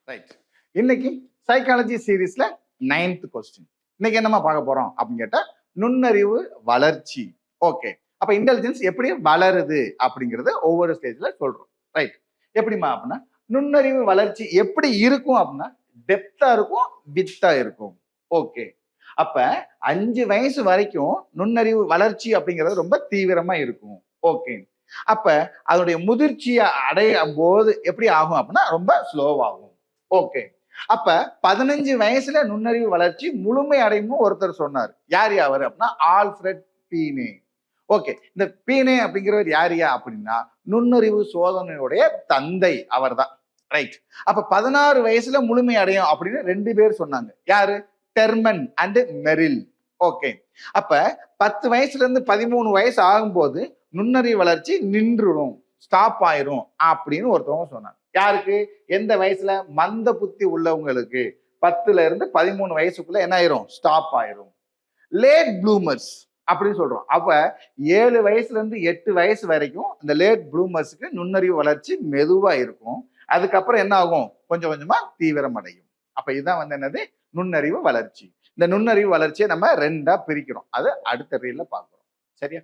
Right. இன்னைக்கு psychology சீரீஸ்ல 9th question. இன்னைக்கு என்னமா பார்க்க போறோம் அப்படின்னு கேட்டா நுண்ணறிவு வளர்ச்சி. ஓகே, அப்ப இன்டெலிஜென்ஸ் எப்படி வளருது அப்படிங்கறத ஒவ்வொரு ஸ்டேஜ்ல சொல்றோம். ரைட். எப்படிமா அப்படின்னா நுண்ணறிவு வளர்ச்சி எப்படி இருக்கும் அப்படின்னா டெப்தா இருக்கும், வித்தா இருக்கும். ஓகே, அப்ப 5 வயசு வரைக்கும் நுண்ணறிவு வளர்ச்சி அப்படிங்கிறது ரொம்ப தீவிரமா இருக்கும். ஓகே, அப்ப அதனுடைய முதிர்ச்சியை அடையும் போது எப்படி ஆகும் அப்படின்னா ரொம்ப ஸ்லோவாகும். ஓகே, அப்ப 15 வயசுல நுண்ணறிவு வளர்ச்சி முழுமை அடையும் ஒருத்தர் சொன்னார். யார் அவர் அப்படின்னா ஆல்ஃபிரட் பீனே. ஓகே, இந்த பீனே அப்படிங்கிறவர் யாரியா அப்படின்னா நுண்ணறிவு சோதனையுடைய தந்தை அவர் தான். ரைட். அப்ப 16 வயசுல முழுமை அடையும் அப்படின்னு 2 பேர் சொன்னாங்க. யாரு? டெர்மன் அண்ட் மெரில். ஓகே, அப்ப 10 வயசுல இருந்து 13 வயசு ஆகும்போது நுண்ணறிவு வளர்ச்சி நின்றுடும், ஸ்டாப் ஆயிரும் அப்படின்னு ஒருத்தவங்க சொன்னாங்க. யாருக்கு? எந்த வயசுல? மந்த புத்தி உள்ளவங்களுக்கு 10ல இருந்து 13 வயசுக்குள்ள என்ன ஆயிரும்? ஸ்டாப் ஆயிரும். லேட் ப்ளூமர்ஸ் அப்படின்னு சொல்றோம். அப்ப 7 வயசுல இருந்து 8 வயசு வரைக்கும் இந்த லேட் ப்ளூமர்ஸ்க்கு நுண்ணறிவு வளர்ச்சி மெதுவா இருக்கும். அதுக்கப்புறம் என்ன ஆகும்? கொஞ்சம் கொஞ்சமா தீவிரம் அடையும். அப்ப இதுதான் என்னது? நுண்ணறிவு வளர்ச்சி. இந்த நுண்ணறிவு வளர்ச்சியை நம்ம 2ஆ பிரிக்கிறோம். அது அடுத்த ரீல்ல பார்க்கிறோம். சரியா?